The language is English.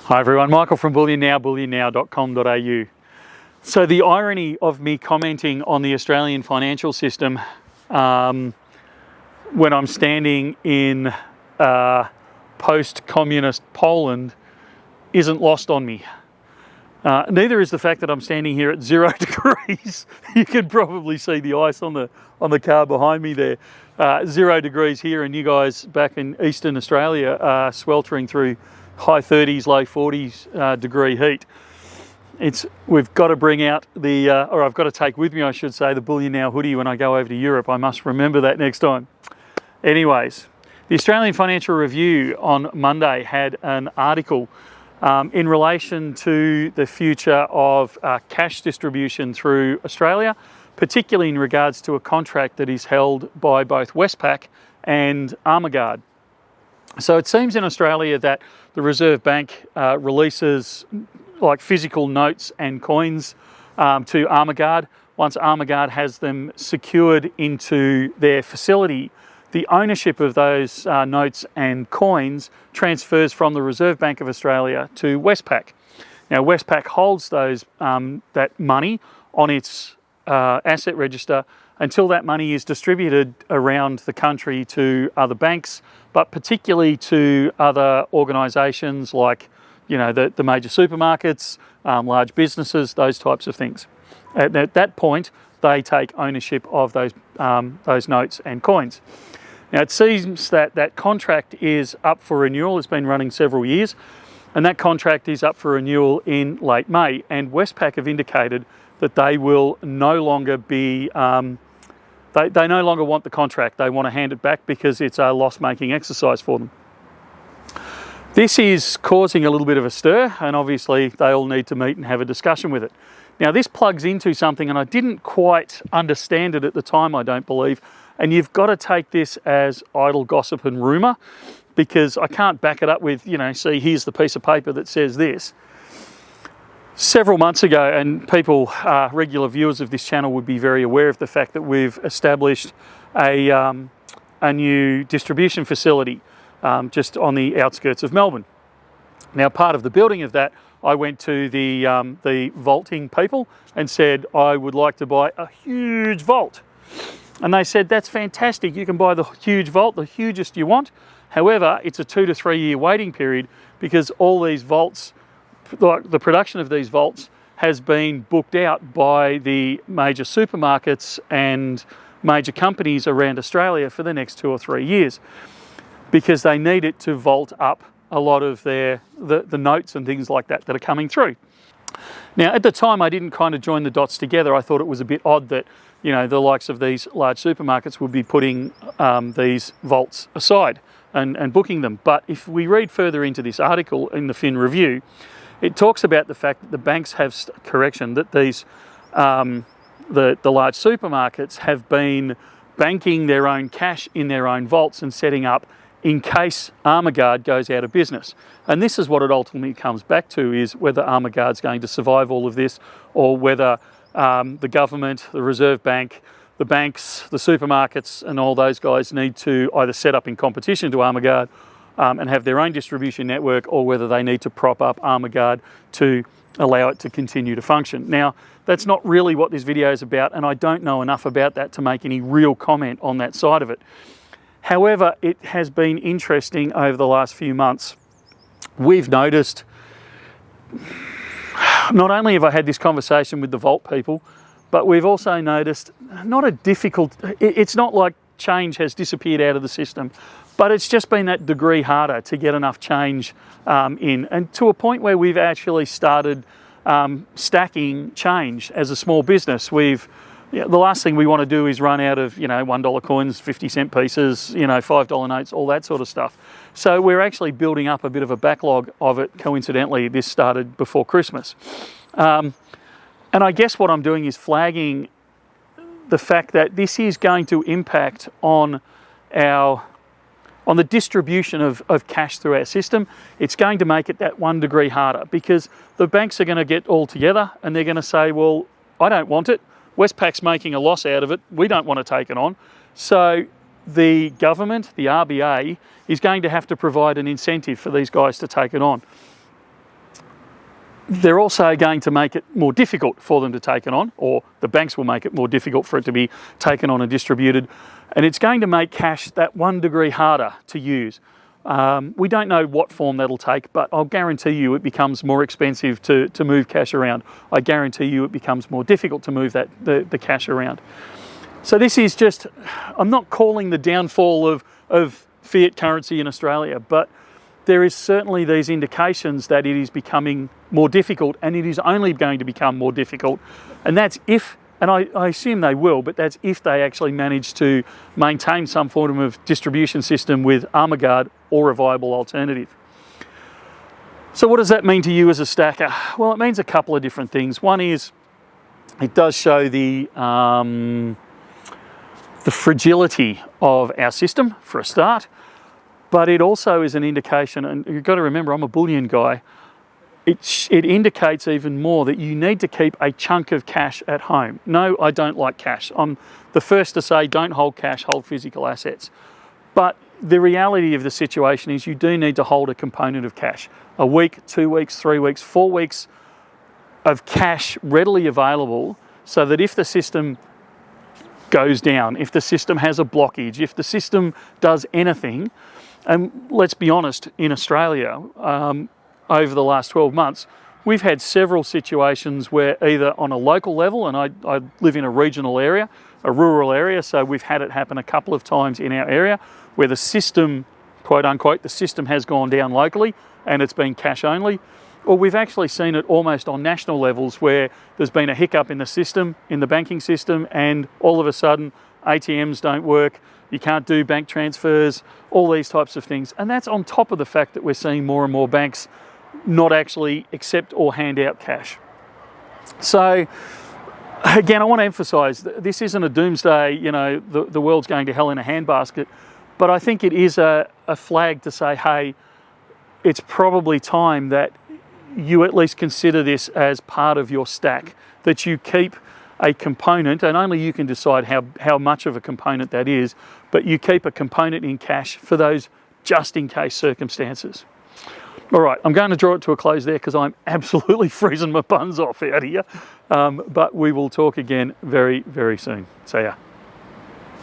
Hi everyone, Michael from Bullion Now, bullionnow.com.au. So the irony of me commenting on the Australian financial system when I'm standing in post-communist Poland isn't lost on me. Neither is the fact that I'm standing here at 0 degrees. You can probably see the ice on the car behind me there. 0 degrees here, and you guys back in Eastern Australia are sweltering through high 30s, low 40s degree heat. We've got to bring out or I've got to take with me, I should say, the Bullion Now hoodie when I go over to Europe. I must remember that next time. Anyways, the Australian Financial Review on Monday had an article in relation to the future of cash distribution through Australia, particularly in regards to a contract that is held by both Westpac and Armaguard. So it seems in Australia that the Reserve Bank releases like physical notes and coins to Armaguard. Once Armaguard has them secured into their facility, the ownership of those notes and coins transfers from the Reserve Bank of Australia to Westpac. Now Westpac holds that money on its asset register until that money is distributed around the country to other banks, but particularly to other organisations like, the major supermarkets, large businesses, those types of things. At that point, they take ownership of those notes and coins. Now it seems that contract is up for renewal. It's been running several years, and that contract is up for renewal in late May. And Westpac have indicated that they will no longer be they no longer want the contract. They want to hand it back because it's a loss-making exercise for them. This is causing a little bit of a stir, and obviously they all need to meet and have a discussion with it. Now this plugs into something, and I didn't quite understand it at the time, I don't believe, and you've got to take this as idle gossip and rumour, because I can't back it up with, see, here's the piece of paper that says this. Several months ago, and people, regular viewers of this channel would be very aware of the fact that we've established a new distribution facility just on the outskirts of Melbourne. Now, part of the building of that, I went to the vaulting people and said, I would like to buy a huge vault. And they said, that's fantastic. You can buy the huge vault, the hugest you want. However, it's a 2 to 3 year waiting period because all these vaults, like the production of these vaults, has been booked out by the major supermarkets and major companies around Australia for the next 2 or 3 years, because they need it to vault up a lot of the notes and things like that are coming through. Now, at the time, I didn't kind of join the dots together. I thought it was a bit odd that, the likes of these large supermarkets would be putting these vaults aside and booking them. But if we read further into this article in the Fin Review, it talks about the fact that the banks have that these the large supermarkets have been banking their own cash in their own vaults and setting up in case Armaguard goes out of business. And this is what it ultimately comes back to, is whether Armaguard's going to survive all of this, or whether the government, the Reserve Bank, the banks, the supermarkets and all those guys need to either set up in competition to Armaguard and have their own distribution network, or whether they need to prop up Armaguard to allow it to continue to function. Now, that's not really what this video is about, and I don't know enough about that to make any real comment on that side of it. However, it has been interesting over the last few months. We've noticed, not only have I had this conversation with the vault people, but we've also noticed it's not like change has disappeared out of the system, but it's just been that degree harder to get enough change in, and to a point where we've actually started stacking change as a small business. The last thing we want to do is run out of, $1 coins, 50-cent pieces, $5 notes, all that sort of stuff. So we're actually building up a bit of a backlog of it. Coincidentally, this started before Christmas. And I guess what I'm doing is flagging the fact that this is going to impact on the distribution of cash through our system. It's going to make it that 1 degree harder, because the banks are going to get all together and they're going to say, well, I don't want it. Westpac's making a loss out of it. We don't want to take it on. So the government, the RBA, is going to have to provide an incentive for these guys to take it on. they're also going to make it more difficult for them to take it on, or the banks will make it more difficult for it to be taken on and distributed. And it's going to make cash that 1 degree harder to use. We don't know what form that'll take, but I'll guarantee you it becomes more expensive to move cash around. I guarantee you it becomes more difficult to move the cash around. So this is just, I'm not calling the downfall of fiat currency in Australia, but there is certainly these indications that it is becoming more difficult, and it is only going to become more difficult. And that's if, and I assume they will, but that's if they actually manage to maintain some form of distribution system with Armaguard or a viable alternative. So what does that mean to you as a stacker? Well, it means a couple of different things. One is it does show the fragility of our system for a start, but it also is an indication, and you've got to remember I'm a bullion guy, it indicates even more that you need to keep a chunk of cash at home. No, I don't like cash. I'm the first to say don't hold cash, hold physical assets. But the reality of the situation is you do need to hold a component of cash. A week, 2 weeks, 3 weeks, 4 weeks of cash readily available, so that if the system goes down, if the system has a blockage, if the system does anything, and let's be honest, in Australia, over the last 12 months, we've had several situations where either on a local level, and I live in a regional area, a rural area, so we've had it happen a couple of times in our area where the system, quote unquote, the system has gone down locally and it's been cash only. Or we've actually seen it almost on national levels where there's been a hiccup in the system, in the banking system, and all of a sudden ATMs don't work, you can't do bank transfers, all these types of things. And that's on top of the fact that we're seeing more and more banks not actually accept or hand out cash. So again, I want to emphasize that this isn't a doomsday, you know, the world's going to hell in a handbasket, but I think it is a flag to say, hey, it's probably time that you at least consider this as part of your stack, that you keep a component, and only you can decide how much of a component that is, but you keep a component in cash for those just in case circumstances. All right, I'm going to draw it to a close there because I'm absolutely freezing my buns off out here, but we will talk again very, very soon. See ya.